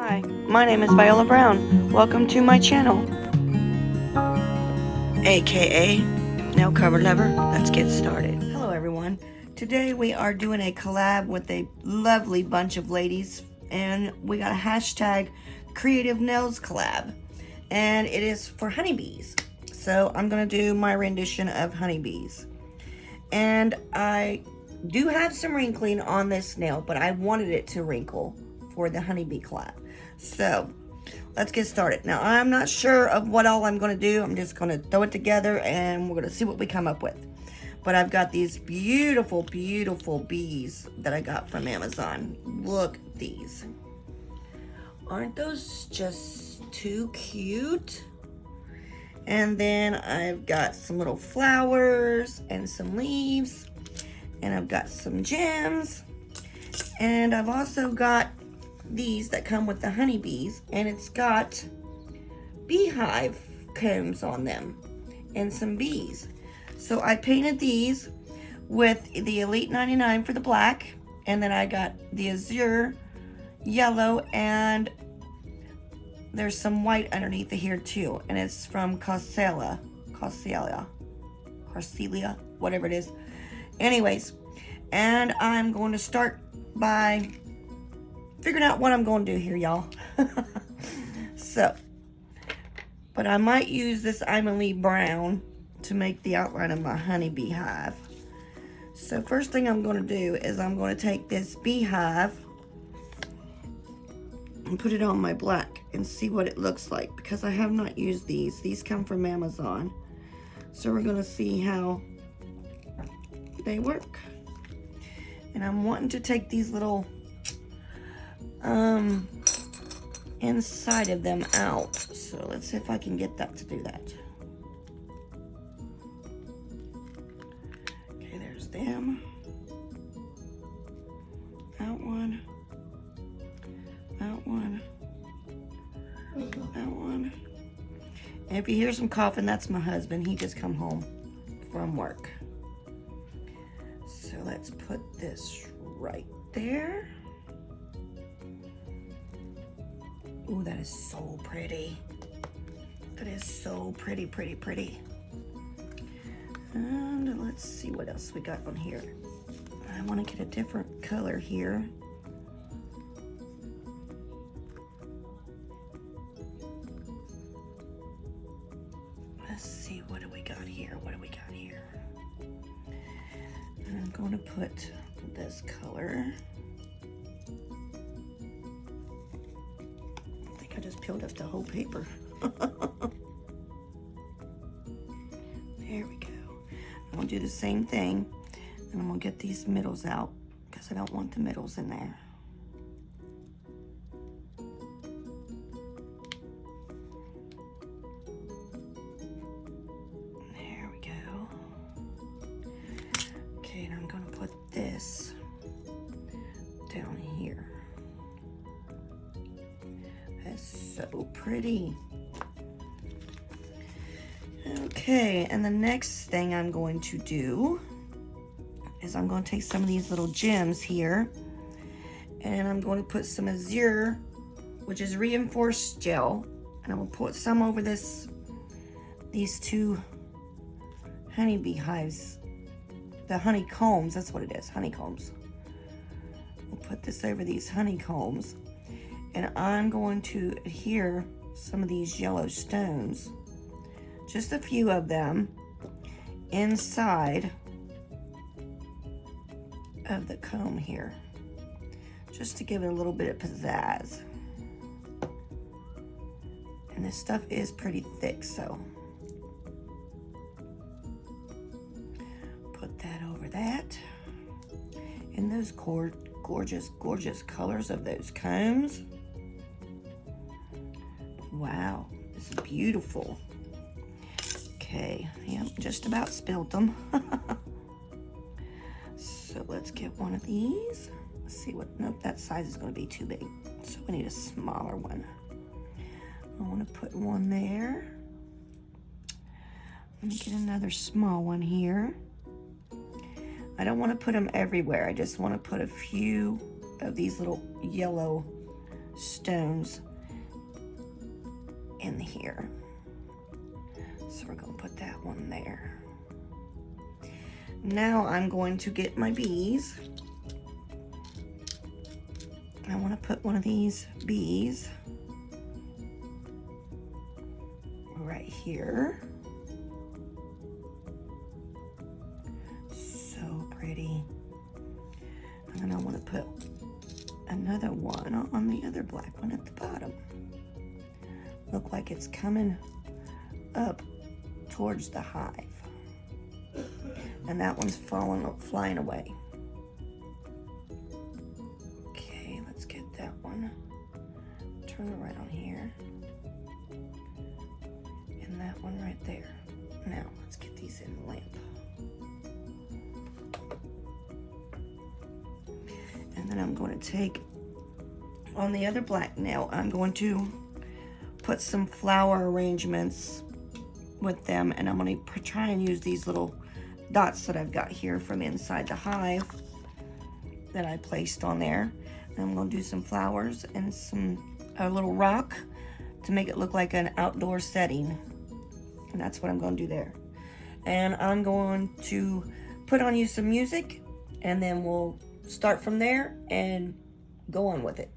Hi, my name is Viola Brown. Welcome to my channel, aka Nail Cover Lover. Let's get started. Hello everyone. Today we are doing a collab with a lovely bunch of ladies, and we got a hashtag Creative Nails collab, and it is for honeybees. So I'm gonna do my rendition of honeybees, and I do have some wrinkling on this nail, but I wanted it to wrinkle for the honeybee collab. So let's get started. Now I'm not sure of what all I'm going to do. I'm just going to throw it together and we're going to see what we come up with. But I've got these beautiful, beautiful bees that I got from Amazon. Look at these. Aren't those just too cute? And then I've got some little flowers and some leaves. And I've got some gems. And I've also got these that come with the honeybees, and it's got beehive combs on them and some bees. So I painted these with the Elite 99 for the black, and then I got the Azure yellow, and there's some white underneath here too, and it's from Carcelia, whatever it is. Anyways, and I'm going to start by figuring out what I'm going to do here, y'all. So, but I might use this Emily Brown to make the outline of my honeybee hive. So first thing I'm going to do is I'm going to take this beehive and put it on my black and see what it looks like, because I have not used these. These come from Amazon. So we're going to see how they work. And I'm wanting to take these little inside of them out. So let's see if I can get that to do that. Okay, there's them. That one. That one. That one. And if you hear some coughing, that's my husband. He just come home from work. So let's put this right there. Ooh, that is so pretty. That is so pretty, pretty, pretty. And let's see what else we got on here. I want to get a different color here. Let's see, what do we got here? What do we got here? And I'm going to put this color. I just peeled up the whole paper. There we go. I'm gonna do the same thing, and I'm gonna get these middles out because I don't want the middles in there. There we go. Okay, and I'm gonna put this down here. So pretty. Okay, and the next thing I'm going to do is I'm going to take some of these little gems here, and I'm going to put some Azure, which is reinforced gel, and I'm going to put some over these two honeybee hives, the honeycombs. That's what it is, honeycombs. We'll put this over these honeycombs. And I'm going to adhere some of these yellow stones, just a few of them, inside of the comb here, just to give it a little bit of pizzazz. And this stuff is pretty thick, so put that over that. And those gorgeous, gorgeous colors of those combs. Wow, this is beautiful. Okay, yeah, just about spilled them. So let's get one of these. Let's see what, nope, that size is going to be too big. So we need a smaller one. I want to put one there. Let me get another small one here. I don't want to put them everywhere. I just want to put a few of these little yellow stones in here. So we're going to put that one there. Now I'm going to get my bees. I want to put one of these bees right here. So pretty. And then I want to put another one on the other black one at the bottom. Look like it's coming up towards the hive. And that one's flying away. Okay, let's get that one. Turn around here. And that one right there. Now, let's get these in the lamp. And then I'm going to take, on the other black nail, I'm going to put some flower arrangements with them, and I'm going to try and use these little dots that I've got here from inside the hive that I placed on there. And I'm going to do some flowers and a little rock to make it look like an outdoor setting. And that's what I'm going to do there. And I'm going to put on you some music, and then we'll start from there and go on with it.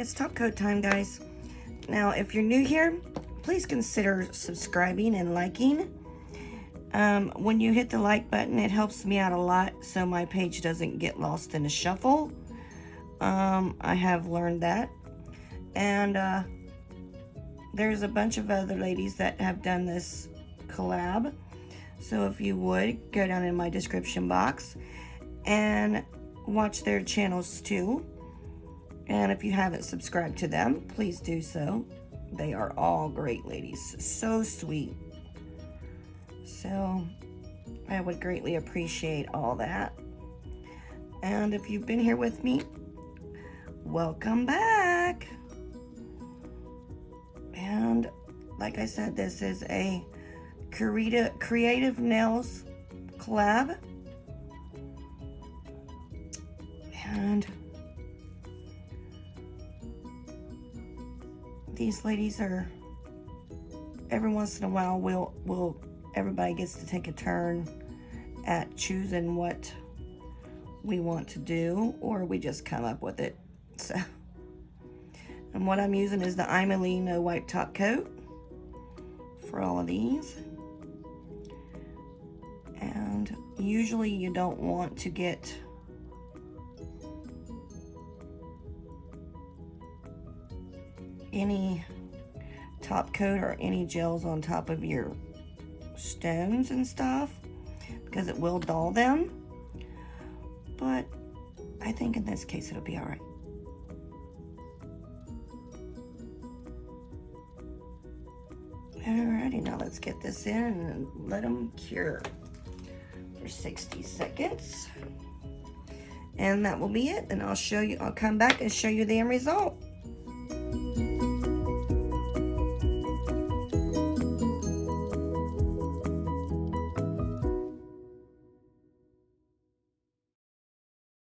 it's top coat time, guys. Now, if you're new here, please consider subscribing and liking. When you hit the like button, it helps me out a lot so my page doesn't get lost in a shuffle. I have learned that. And there's a bunch of other ladies that have done this collab. So if you would, go down in my description box and watch their channels too. And if you haven't subscribed to them, please do so. They are all great ladies. So sweet. So I would greatly appreciate all that. And if you've been here with me, welcome back. And like I said, this is a Creative Nails collab. And these ladies are, every once in a while, everybody gets to take a turn at choosing what we want to do, or we just come up with it. So, and what I'm using is the Imelie No Wipe Top Coat for all of these. And usually you don't want to get any top coat or any gels on top of your stones and stuff, because it will dull them. But I think in this case it'll be all right. Alrighty, now let's get this in and let them cure for 60 seconds. And that will be it. And I'll come back and show you the end result.